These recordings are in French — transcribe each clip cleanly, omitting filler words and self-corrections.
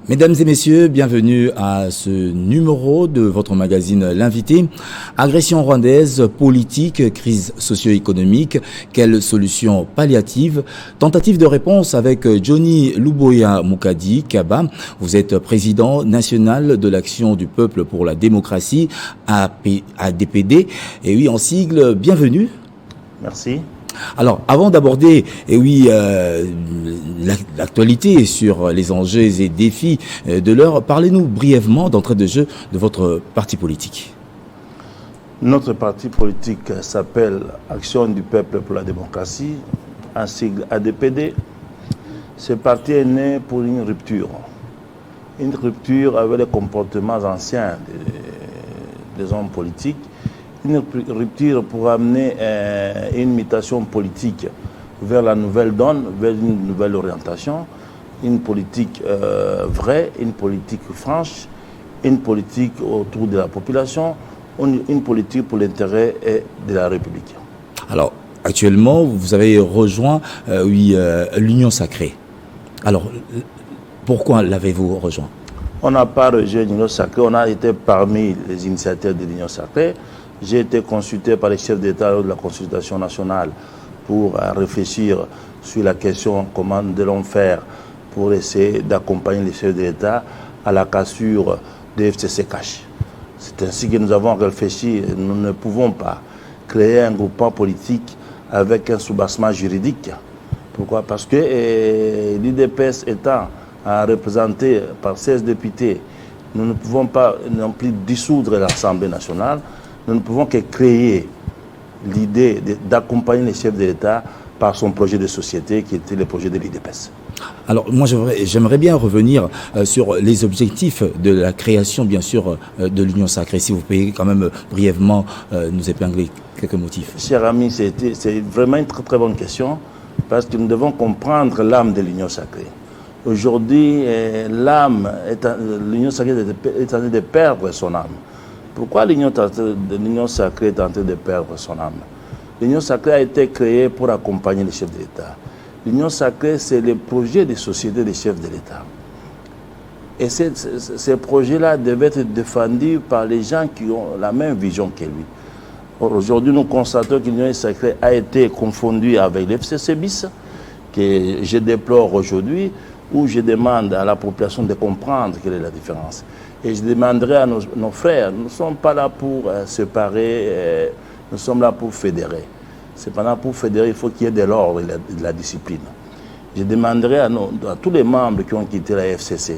Mesdames et messieurs, bienvenue à ce numéro de votre magazine L'Invité. Agression rwandaise, politique, crise socio-économique, quelles solutions palliatives? Tentative de réponse avec Johnny Luboya Mukadi Kaba. Vous êtes président national de l'Action du Peuple pour la démocratie, ADPD. Et oui, en sigle, bienvenue. Merci. Alors, avant d'aborder, l'actualité sur les enjeux et défis de l'heure, parlez-nous brièvement d'entrée de jeu de votre parti politique. Notre parti politique s'appelle Action du Peuple pour la démocratie, un sigle ADPD. Ce parti est né pour une rupture avec les comportements anciens des hommes politiques. Une rupture pour amener une mutation politique vers la nouvelle donne, vers une nouvelle orientation, une politique vraie, une politique franche, une politique autour de la population, une politique pour l'intérêt de la République. Alors, actuellement, vous avez rejoint l'Union Sacrée. Alors, pourquoi l'avez-vous rejoint? On n'a pas rejoint l'Union Sacrée, on a été parmi les initiateurs de l'Union Sacrée. J'ai été consulté par les chefs d'État de la consultation nationale pour réfléchir sur la question comment nous allons faire pour essayer d'accompagner les chefs d'État à la cassure des FCC cash. C'est ainsi que nous avons réfléchi. Nous ne pouvons pas créer un groupement politique avec un soubassement juridique. Pourquoi? Parce que l'IDPS étant représenté par 16 députés, nous ne pouvons pas non plus dissoudre l'Assemblée nationale. Nous ne pouvons que créer l'idée d'accompagner les chefs de l'État par son projet de société qui était le projet de l'IDPS. Alors moi j'aimerais bien revenir sur les objectifs de la création bien sûr de l'Union Sacrée. Si vous pouvez quand même brièvement nous épingler quelques motifs. Cher ami, c'est vraiment une très bonne question parce que nous devons comprendre l'âme de l'Union Sacrée. Aujourd'hui, l'Union Sacrée est en train de perdre son âme. Pourquoi l'Union Sacrée est en train de perdre son âme? L'Union Sacrée a été créée pour accompagner les chefs de l'État. L'Union Sacrée, c'est le projet de société des chefs de l'État. Et ces projets-là devaient être défendus par les gens qui ont la même vision que lui. Aujourd'hui, nous constatons que l'Union Sacrée a été confondue avec l'FCC bis, que je déplore aujourd'hui, où je demande à la population de comprendre quelle est la différence. Et je demanderai à nos frères, nous ne sommes pas là pour séparer, nous sommes là pour fédérer. Cependant, pour fédérer, il faut qu'il y ait de l'ordre et de la discipline. Je demanderai à tous les membres qui ont quitté la FCC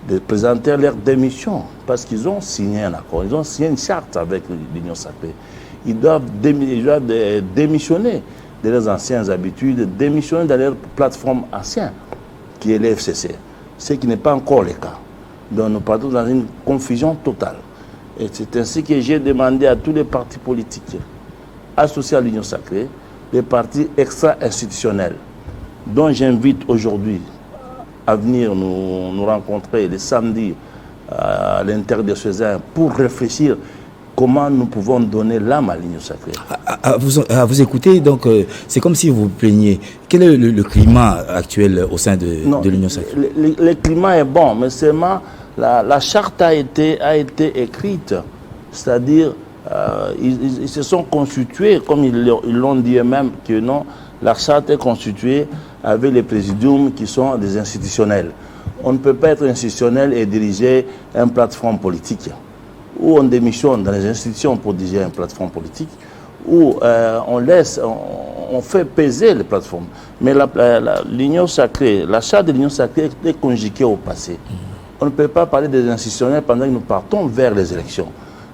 de présenter leur démission, parce qu'ils ont signé un accord, ils ont signé une charte avec l'Union Sacrée. Ils doivent démissionner de leurs anciennes habitudes, démissionner de leur plateforme ancienne, qui est la FCC, ce qui n'est pas encore le cas. Donc nous partons dans une confusion totale. Et c'est ainsi que j'ai demandé à tous les partis politiques associés à l'Union Sacrée, les partis extra-institutionnels, dont j'invite aujourd'hui à venir nous rencontrer le samedi à l'Interdiocésain pour réfléchir comment nous pouvons donner l'âme à l'Union Sacrée. À vous écouter, donc c'est comme si vous vous plaigniez. Quel est le climat actuel au sein de l'Union Sacrée? Le climat est bon, mais seulement la charte a été écrite, c'est-à-dire ils se sont constitués, comme ils l'ont dit eux-mêmes, que non, la charte est constituée avec les présidiums qui sont des institutionnels. On ne peut pas être institutionnel et diriger une plateforme politique, où on démissionne dans les institutions pour diriger une plateforme politique, où on fait peser les plateformes. Mais l'Union Sacrée, la charte de l'Union Sacrée est conjuguée au passé. On ne peut pas parler des institutionnels pendant que nous partons vers les élections.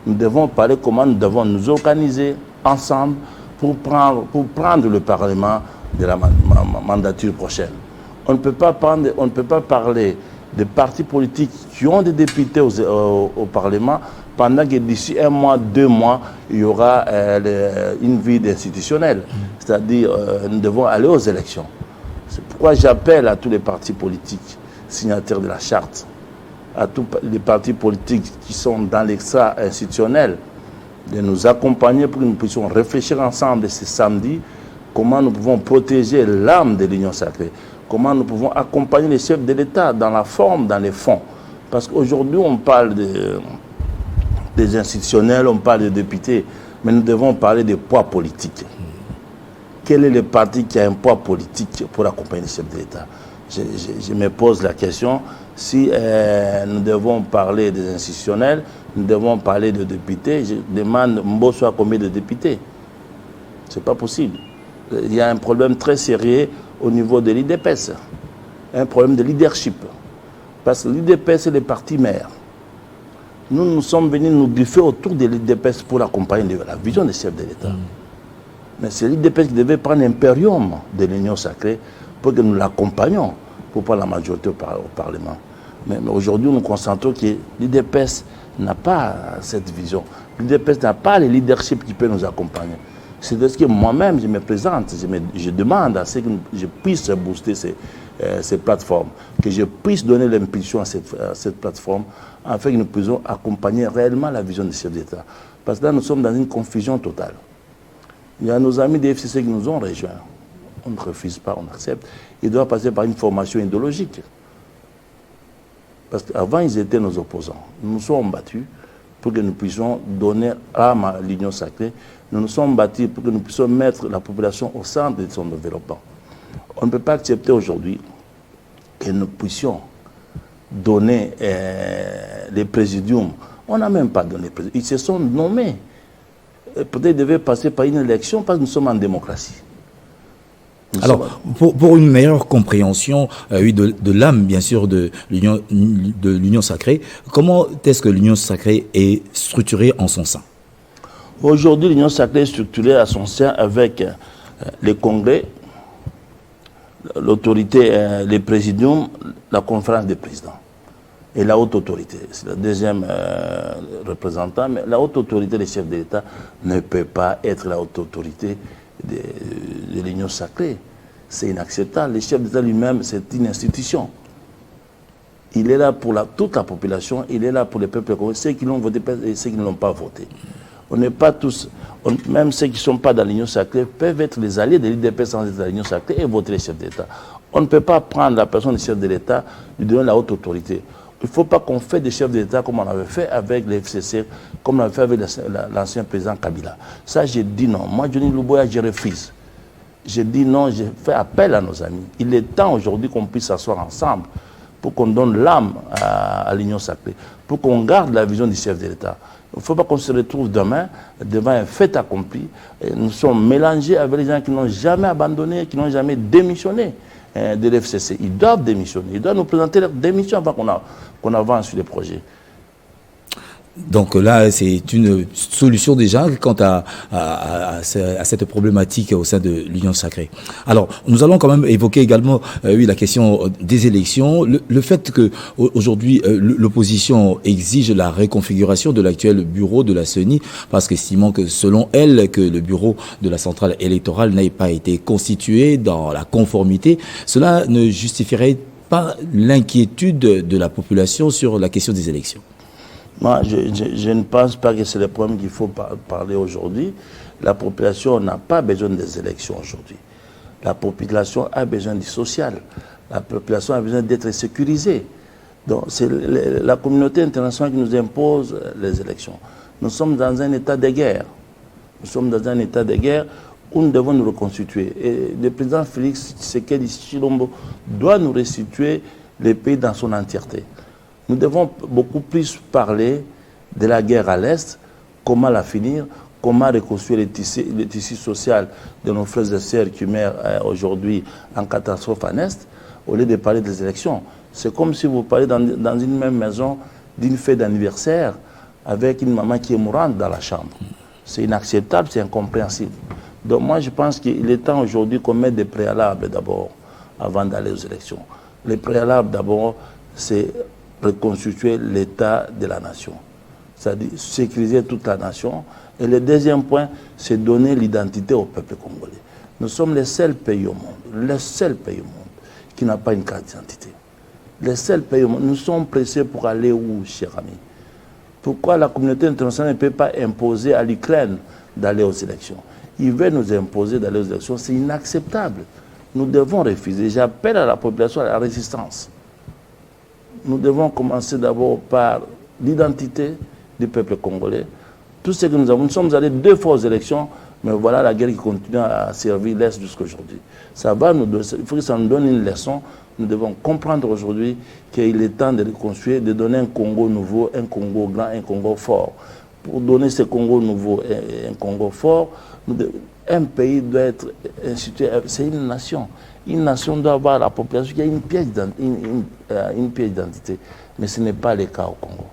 Nous devons parler comment nous devons nous organiser ensemble pour prendre le Parlement de la mandature prochaine. On ne peut pas parler des partis politiques qui ont des députés au Parlement pendant que d'ici 1 mois, 2 mois, il y aura une vie institutionnelle. C'est-à-dire, nous devons aller aux élections. C'est pourquoi j'appelle à tous les partis politiques signataires de la charte à tous les partis politiques qui sont dans l'extra-institutionnel de nous accompagner pour que nous puissions réfléchir ensemble ce samedi comment nous pouvons protéger l'âme de l'Union sacrée, comment nous pouvons accompagner les chefs de l'État dans la forme, dans les fonds. Parce qu'aujourd'hui, on parle des institutionnels, on parle des députés, mais nous devons parler des poids politiques. Quel est le parti qui a un poids politique pour accompagner les chefs de l'État? Je me pose la question, si nous devons parler des institutionnels, nous devons parler de députés, je demande Mbosso a combien de députés? Ce n'est pas possible. Il y a un problème très sérieux au niveau de l'IDPS, un problème de leadership. Parce que l'IDPS est le parti maire. Nous sommes venus nous griffer autour de l'IDPS pour accompagner la vision des chefs de l'État. Mais c'est l'IDPS qui devait prendre l'impérium de l'Union sacrée pour que nous l'accompagnions pour prendre la majorité au Parlement. Mais aujourd'hui, nous constatons que l'IDPS n'a pas cette vision. L'IDPS n'a pas le leadership qui peut nous accompagner. C'est de ce que moi-même, je me présente, je demande à ce que je puisse booster ces plateformes, que je puisse donner l'impulsion à cette plateforme, afin que nous puissions accompagner réellement la vision des chefs d'État. Parce que là, nous sommes dans une confusion totale. Il y a nos amis des FCC qui nous ont rejoints. On ne refuse pas, on accepte. Ils doivent passer par une formation idéologique. Parce qu'avant, ils étaient nos opposants. Nous nous sommes battus pour que nous puissions donner âme à l'Union sacrée. Nous nous sommes battus pour que nous puissions mettre la population au centre de son développement. On ne peut pas accepter aujourd'hui que nous puissions donner les présidiums. On n'a même pas donné les présidiums. Ils se sont nommés. Peut-être qu'ils devaient passer par une élection parce que nous sommes en démocratie. Alors, pour une meilleure compréhension de l'âme, bien sûr, de l'Union sacrée, comment est-ce que l'Union sacrée est structurée en son sein? Aujourd'hui, l'Union sacrée est structurée à son sein avec les congrès, l'autorité, les présidiums, la conférence des présidents et la haute autorité. C'est le deuxième représentant, mais la haute autorité des chefs de l'État ne peut pas être la haute autorité de l'Union sacrée. C'est inacceptable. Le chef d'État lui-même, c'est une institution. Il est là pour toute la population, il est là pour les peuples, ceux qui l'ont voté et ceux qui ne l'ont pas voté. On n'est pas tous, même ceux qui ne sont pas dans l'Union sacrée peuvent être les alliés de l'IDP sans être dans l'Union sacrée et voter les chefs d'État. On ne peut pas prendre la personne du chef de l'État, lui donner la haute autorité. Il ne faut pas qu'on fasse des chefs d'État comme on avait fait avec les FCC, comme on avait fait avec l'ancien président Kabila. Ça, j'ai dit non. Moi, Johnny Luboya, je refuse. J'ai dit non, j'ai fait appel à nos amis. Il est temps aujourd'hui qu'on puisse s'asseoir ensemble pour qu'on donne l'âme à l'Union sacrée, pour qu'on garde la vision du chef de l'État. Il ne faut pas qu'on se retrouve demain devant un fait accompli. Et nous sommes mélangés avec les gens qui n'ont jamais abandonné, qui n'ont jamais démissionné de l'FCC. Ils doivent démissionner. Ils doivent nous présenter leur démission avant qu'on avance sur les projets. Donc là, c'est une solution déjà quant à cette problématique au sein de l'Union sacrée. Alors, nous allons quand même évoquer également la question des élections. Le fait que aujourd'hui l'opposition exige la réconfiguration de l'actuel bureau de la CENI, parce qu'estimant que selon elle, que le bureau de la centrale électorale n'ait pas été constitué dans la conformité, cela ne justifierait pas l'inquiétude de la population sur la question des élections. Moi, je ne pense pas que c'est le problème qu'il faut parler aujourd'hui. La population n'a pas besoin des élections aujourd'hui. La population a besoin du social. La population a besoin d'être sécurisée. Donc, c'est la communauté internationale qui nous impose les élections. Nous sommes dans un état de guerre. Nous sommes dans un état de guerre où nous devons nous reconstituer. Et le président Félix Tshisekedi Tshilombo doit nous restituer le pays dans son entièreté. Nous devons beaucoup plus parler de la guerre à l'Est, comment la finir, comment reconstruire le tissu social de nos frères et sœurs qui meurent aujourd'hui en catastrophe en Est, au lieu de parler des élections. C'est comme si vous parlez dans une même maison d'une fête d'anniversaire avec une maman qui est mourante dans la chambre. C'est inacceptable, c'est incompréhensible. Donc moi je pense qu'il est temps aujourd'hui qu'on mette des préalables d'abord avant d'aller aux élections. Les préalables d'abord, c'est reconstituer l'état de la nation, c'est-à-dire sécuriser toute la nation. Et le deuxième point, c'est donner l'identité au peuple congolais. Nous sommes les seuls pays au monde qui n'a pas une carte d'identité. Les seuls pays, nous sommes pressés pour aller où, cher ami? Pourquoi la communauté internationale ne peut pas imposer à l'Ukraine d'aller aux élections? Ils veulent nous imposer d'aller aux élections, c'est inacceptable. Nous devons refuser. J'appelle à la population à la résistance. Nous devons commencer d'abord par l'identité du peuple congolais. Tout ce que nous sommes allés 2 fois aux élections, mais voilà la guerre qui continue à servir l'Est jusqu'à aujourd'hui. Il faut que ça nous donne une leçon. Nous devons comprendre aujourd'hui qu'il est temps de reconstruire, de donner un Congo nouveau, un Congo grand, un Congo fort. Pour donner ce Congo nouveau et un Congo fort, un pays doit être institué, c'est une nation. Une nation doit avoir la population qui a une pièce d'identité. Mais ce n'est pas le cas au Congo.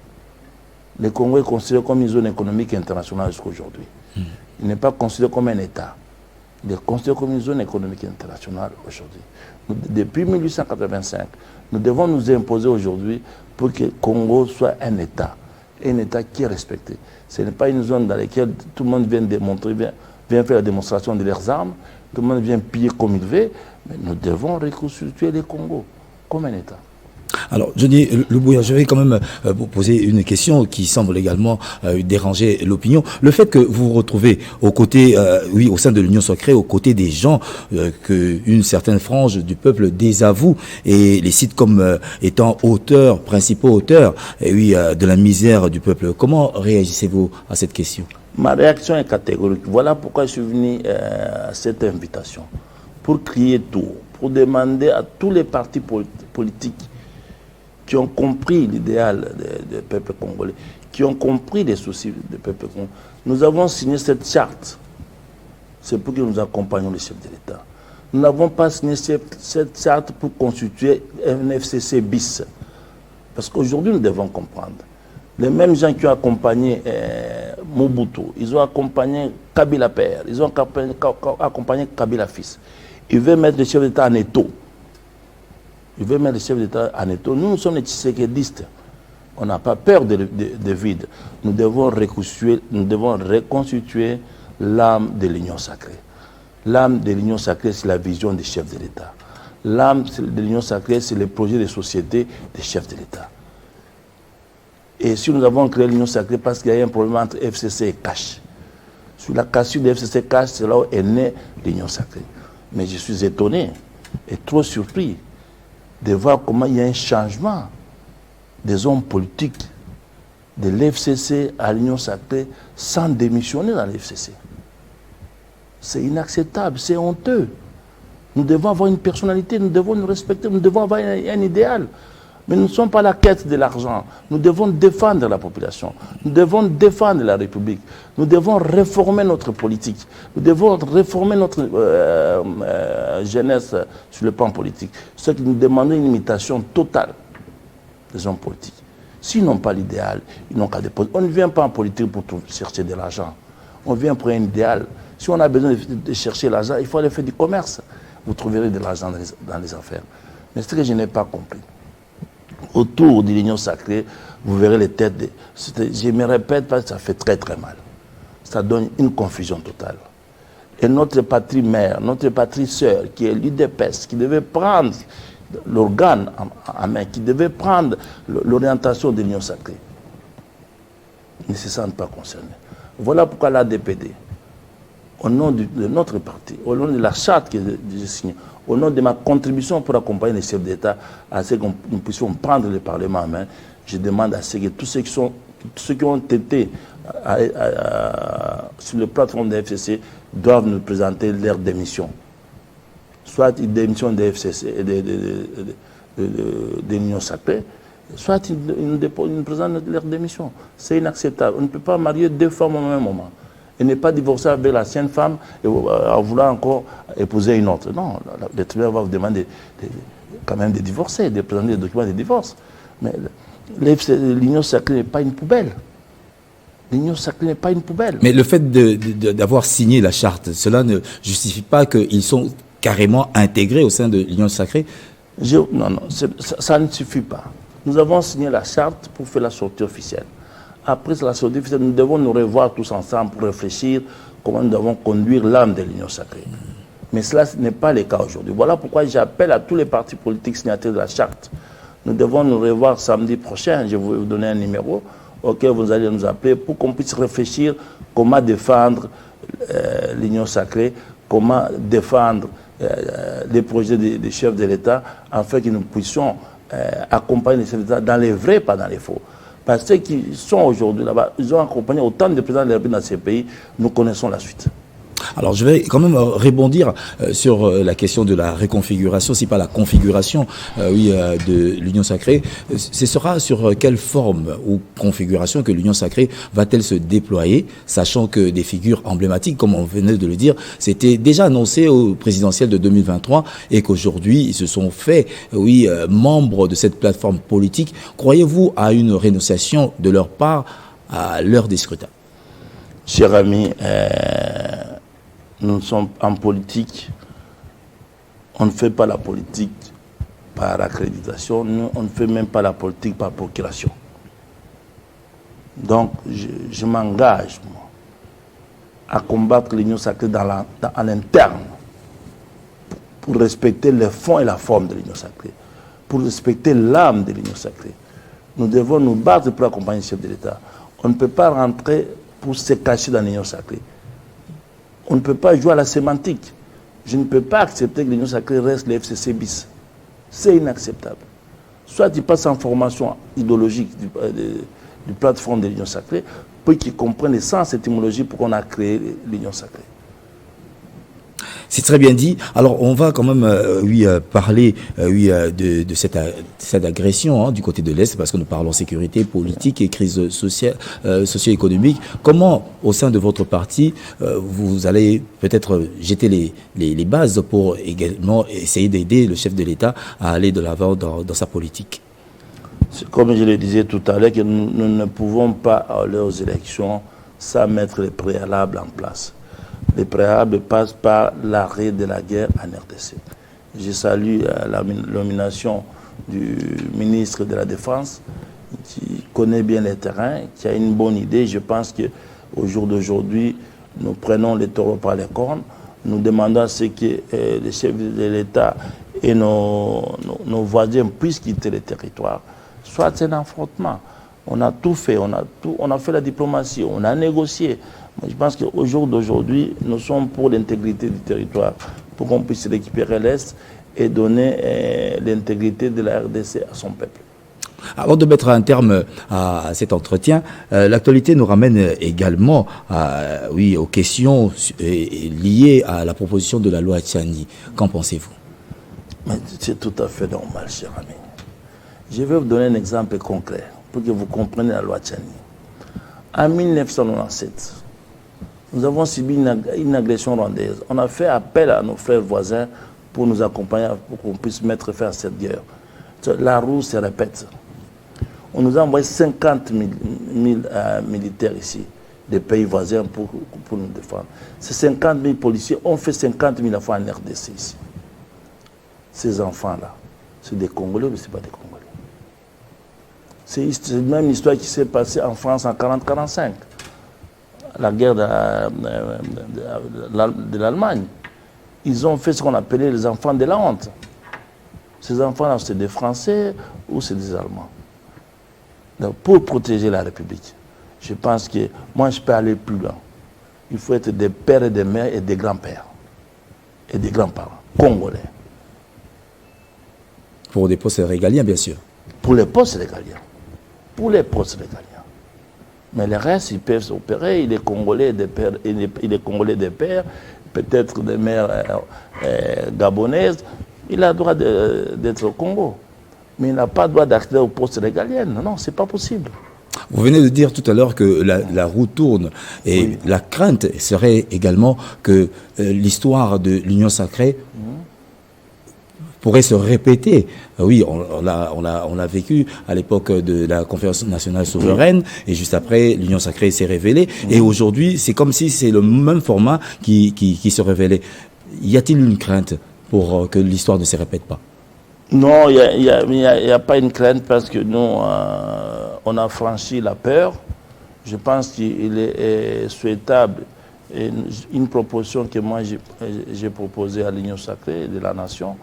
Le Congo est considéré comme une zone économique internationale jusqu'à aujourd'hui. Il n'est pas considéré comme un État. Il est considéré comme une zone économique internationale aujourd'hui. Depuis 1885, nous devons nous imposer aujourd'hui pour que le Congo soit un État qui est respecté. Ce n'est pas une zone dans laquelle tout le monde vient démontrer, vient faire la démonstration de leurs armes, tout le monde vient piller comme il veut, mais nous devons reconstituer le Congo comme un État. Alors, Johnny Lubuya, je vais quand même vous poser une question qui semble également déranger l'opinion. Le fait que vous vous retrouvez aux côtés, au sein de l'Union sacrée, aux côtés des gens qu'une certaine frange du peuple désavoue et les cite comme étant principaux auteurs de la misère du peuple. Comment réagissez-vous à cette question? Ma réaction est catégorique. Voilà pourquoi je suis venu à cette invitation. Pour crier tout, pour demander à tous les partis politiques qui ont compris l'idéal du peuple congolais, qui ont compris les soucis du peuple congolais. Nous avons signé cette charte. C'est pour que nous accompagnions les chefs de l'État. Nous n'avons pas signé cette charte pour constituer un FCC bis. Parce qu'aujourd'hui, nous devons comprendre. Les mêmes gens qui ont accompagné Mobutu, ils ont accompagné Kabila père, ils ont accompagné Kabila fils. Ils veulent mettre les chefs d'État en étau. Ils veulent mettre les chefs d'État en étau. Nous sommes les Tshisekidistes. On n'a pas peur de vide. Nous devons reconstituer l'âme de l'Union sacrée. L'âme de l'Union sacrée, c'est la vision des chefs de l'État. L'âme de l'Union sacrée, c'est le projet de société des chefs de l'État. Et si nous avons créé l'Union sacrée parce qu'il y a un problème entre FCC et CACH, sur la cassure de FCC CACH, c'est là où est née l'Union sacrée. Mais je suis étonné et trop surpris de voir comment il y a un changement des hommes politiques de l'FCC à l'Union sacrée sans démissionner dans l'FCC. C'est inacceptable, c'est honteux. Nous devons avoir une personnalité, nous devons nous respecter, nous devons avoir un idéal. Mais nous ne sommes pas à la quête de l'argent. Nous devons défendre la population. Nous devons défendre la République. Nous devons réformer notre politique. Nous devons réformer notre jeunesse sur le plan politique. Ce qui nous demande une imitation totale des hommes politiques. S'ils n'ont pas l'idéal, ils n'ont qu'à déposer. On ne vient pas en politique pour chercher de l'argent. On vient pour un idéal. Si on a besoin de chercher l'argent, il faut aller faire du commerce. Vous trouverez de l'argent dans les affaires. Mais ce que je n'ai pas compris, autour de l'Union sacrée, vous verrez les têtes. Je me répète parce que ça fait très très mal. Ça donne une confusion totale. Et notre patrie mère, notre patrie sœur, qui est l'UDPS, qui devait prendre l'organe en main, qui devait prendre l'orientation de l'Union sacrée, ne se sentent pas concernés. Voilà pourquoi l'ADPD, au nom de notre parti, au nom de la charte que j'ai signée, au nom de ma contribution pour accompagner les chefs d'État à ce que nous puissions prendre le Parlement en main, je demande à ce que tous ceux qui ont été sur le plateforme de FCC doivent nous présenter leur démission. Soit une démission de FCC et de l'Union sacrée, soit ils présentent leur démission. C'est inacceptable. On ne peut pas marier 2 femmes au même moment. Et ne pas divorcer avec l'ancienne femme et en vouloir encore épouser une autre. Non, le tribunal va vous demander quand même de divorcer, de présenter des documents de divorce. Mais l'Union sacrée n'est pas une poubelle. L'Union sacrée n'est pas une poubelle. Mais le fait d'avoir signé la charte, cela ne justifie pas qu'ils sont carrément intégrés au sein de l'Union sacrée? Non, ça ne suffit pas. Nous avons signé la charte pour faire la sortie officielle. Après la sortie officielle, nous devons nous revoir tous ensemble pour réfléchir comment nous devons conduire l'âme de l'Union sacrée. Mais cela n'est pas le cas aujourd'hui. Voilà pourquoi j'appelle à tous les partis politiques signataires de la charte Nous devons nous revoir samedi prochain. Je vais vous donner un numéro auquel vous allez nous appeler pour qu'on puisse réfléchir comment défendre l'Union sacrée, comment défendre les projets des chefs de l'État, afin que nous puissions accompagner les chefs d'État dans les vrais, pas dans les faux. Parce que ceux qui sont aujourd'hui là-bas, ils ont accompagné autant de présidents de la République dans ces pays, nous connaissons la suite. Alors je vais quand même rebondir sur la question de la réconfiguration, si pas la configuration de l'Union sacrée. Ce sera sur quelle forme ou configuration que l'Union sacrée va-t-elle se déployer, sachant que des figures emblématiques, comme on venait de le dire, c'était déjà annoncé au présidentiel de 2023 et qu'aujourd'hui ils se sont fait membres de cette plateforme politique. Croyez-vous à une rénonciation de leur part à l'heure des scrutins? Cher ami, nous sommes en politique, on ne fait pas la politique par accréditation, nous, on ne fait même pas la politique par procuration. Donc, je m'engage à combattre l'Union sacrée à l'interne pour respecter le fond et la forme de l'Union sacrée, pour respecter l'âme de l'Union sacrée. Nous devons nous battre pour accompagner le chef de l'État. On ne peut pas rentrer pour se cacher dans l'Union sacrée. On ne peut pas jouer à la sémantique. Je ne peux pas accepter que l'Union sacrée reste le FCC bis. C'est inacceptable. Soit tu passes en formation idéologique du plateforme de l'Union sacrée, pour qu'ils comprennent le sens étymologique pour qu'on a créé l'Union sacrée. C'est très bien dit. Alors, on va quand même parler de cette agression du côté de l'Est, parce que nous parlons sécurité, politique et crise sociale, socio-économique. Comment, au sein de votre parti, vous allez peut-être jeter les bases pour également essayer d'aider le chef de l'État à aller de l'avant dans sa politique? Comme je le disais tout à l'heure, que nous ne pouvons pas aller aux élections sans mettre les préalables en place. Les préalables passent par l'arrêt de la guerre en RDC. Je salue la nomination du ministre de la Défense qui connaît bien les terrains, qui a une bonne idée. Je pense qu'au jour d'aujourd'hui, nous prenons les taureaux par les cornes. Nous demandons à ce que les chefs de l'État et nos voisins puissent quitter le territoire. Soit c'est un affrontement. On a tout fait, on a fait la diplomatie, on a négocié. Je pense qu'au jour d'aujourd'hui, nous sommes pour l'intégrité du territoire, pour qu'on puisse récupérer l'Est et donner l'intégrité de la RDC à son peuple. Avant de mettre un terme à cet entretien, l'actualité nous ramène également aux questions liées à la proposition de la loi Tchani. Qu'en pensez-vous? C'est tout à fait normal, cher ami. Je vais vous donner un exemple concret pour que vous compreniez la loi Tchani. En 1997, nous avons subi une agression rwandaise. On a fait appel à nos frères voisins pour nous accompagner, pour qu'on puisse mettre fin à cette guerre. La roue se répète. On nous a envoyé 50 000 militaires ici, des pays voisins, pour nous défendre. Ces 50 000 policiers ont fait 50 000 enfants en RDC ici. Ces enfants-là, c'est des Congolais, mais ce n'est pas des Congolais. C'est la même histoire qui s'est passée en France en 40-45. La guerre de l'Allemagne. Ils ont fait ce qu'on appelait les enfants de la honte. Ces enfants-là, c'est des Français ou c'est des Allemands. Donc, pour protéger la République, je pense que moi, je peux aller plus loin. Il faut être des pères et des mères et des grands-pères et des grands-parents congolais. Pour des postes régaliens, bien sûr. Pour les postes régaliens. Pour les postes régaliens. Mais le reste, ils peuvent s'opérer. Il est Congolais des pères, il est Congolais des pères, peut-être des mères gabonaises. Il a le droit d'être au Congo. Mais il n'a pas le droit d'accéder aux postes régaliens. Non, ce n'est pas possible. Vous venez de dire tout à l'heure que la roue tourne. Et oui, la crainte serait également que l'histoire de l'Union sacrée pourrait se répéter. Oui, on l'a vécu à l'époque de la Conférence nationale souveraine, et juste après, l'Union sacrée s'est révélée. Et aujourd'hui, c'est comme si c'est le même format qui se révélait. Y a-t-il une crainte pour que l'histoire ne se répète pas? Non, il n'y a pas une crainte parce que nous, on a franchi la peur. Je pense qu'il est souhaitable, et une proposition que moi j'ai proposée à l'Union sacrée de la nation,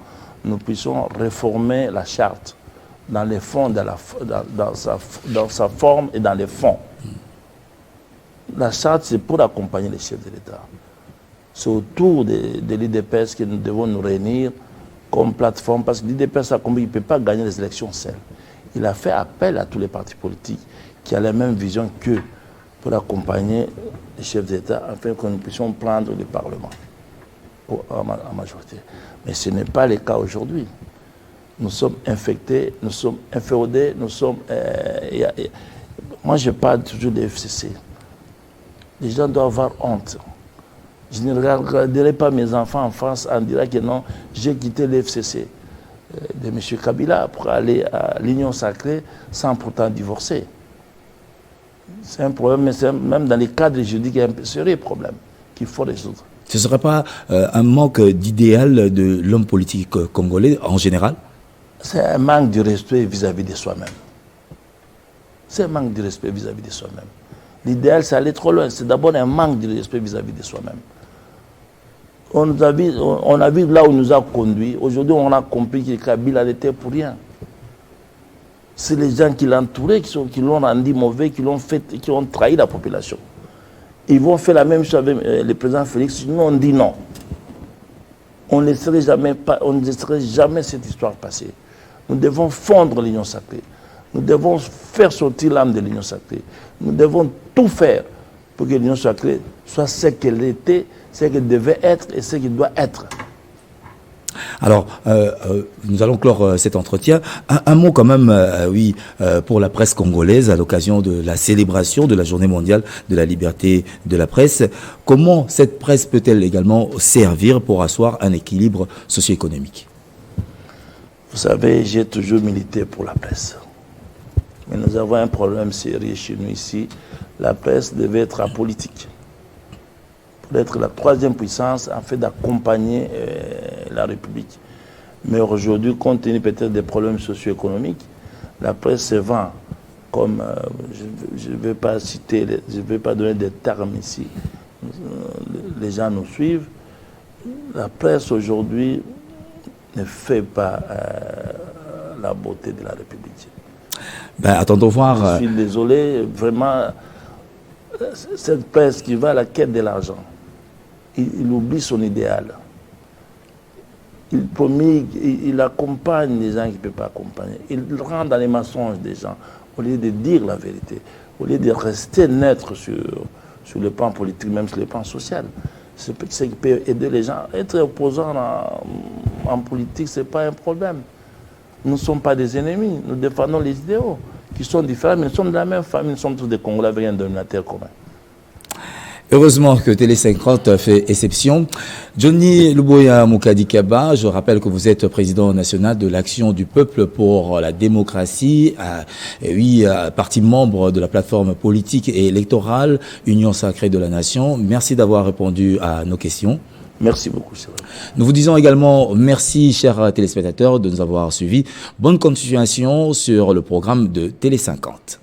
nous puissions réformer la charte dans les fonds, dans sa forme et dans les fonds. La charte, c'est pour accompagner les chefs de l'État. C'est autour de l'IDPS que nous devons nous réunir comme plateforme, parce que l'IDPS il ne peut pas gagner les élections seul. Il a fait appel à tous les partis politiques qui ont la même vision qu'eux pour accompagner les chefs d'État afin que nous puissions prendre le Parlement en majorité. Mais ce n'est pas le cas aujourd'hui. Nous sommes infectés, nous sommes inféodés, nous sommes... moi, je parle toujours des FCC. Les gens doivent avoir honte. Je ne regarderai pas mes enfants en France en disant que non, j'ai quitté le FCC de M. Kabila pour aller à l'Union sacrée sans pourtant divorcer. C'est un problème, mais même dans les cadres juridiques, il y a un sérieux problème qu'il faut résoudre. Ce ne serait pas un manque d'idéal de l'homme politique congolais en général? C'est un manque de respect vis-à-vis de soi-même. C'est un manque de respect vis-à-vis de soi-même. L'idéal, c'est aller trop loin. C'est d'abord un manque de respect vis-à-vis de soi-même. On a vu là où il nous a conduit. Aujourd'hui, on a compris que Kabila était pour rien. C'est les gens qui l'entouraient qui l'ont rendu mauvais, qui ont trahi la population. Ils vont faire la même chose avec le président Félix. Nous, on dit non. On ne laisserait jamais cette histoire passer. Nous devons fondre l'Union sacrée. Nous devons faire sortir l'âme de l'Union sacrée. Nous devons tout faire pour que l'Union sacrée soit ce qu'elle était, ce qu'elle devait être et ce qu'elle doit être. Alors, nous allons clore cet entretien. Un mot quand même, pour la presse congolaise à l'occasion de la célébration de la Journée mondiale de la liberté de la presse. Comment cette presse peut-elle également servir pour asseoir un équilibre socio-économique? Vous savez, j'ai toujours milité pour la presse. Mais nous avons un problème sérieux chez nous ici. La presse devait être apolitique. Pour être la troisième puissance en fait d'accompagner la République. Mais aujourd'hui, compte tenu peut-être des problèmes socio-économiques, la presse se vend comme, je ne vais pas citer, je ne vais pas donner des termes ici. Les gens nous suivent. La presse aujourd'hui ne fait pas la beauté de la République. Ben, attendons voir. Je suis désolé, vraiment, cette presse qui va à la quête de l'argent, il oublie son idéal. Il promet, il accompagne les gens qui ne peuvent pas accompagner. Il rentre dans les mensonges des gens, au lieu de dire la vérité, au lieu de rester neutre sur le plan politique, même sur le plan social. C'est ce qui peut aider les gens. Être opposant en politique, ce n'est pas un problème. Nous ne sommes pas des ennemis, nous défendons les idéaux qui sont différents, mais nous sommes de la même famille, nous sommes tous des Congolais avec un dénominateur commun. Heureusement que Télé 50 fait exception. Johnny Luboya Mukadikaba, je rappelle que vous êtes président national de l'Action du Peuple pour la démocratie, parti membre de la plateforme politique et électorale Union sacrée de la nation. Merci d'avoir répondu à nos questions. Merci beaucoup, c'est vrai. Nous vous disons également merci, chers téléspectateurs, de nous avoir suivis. Bonne continuation sur le programme de Télé 50.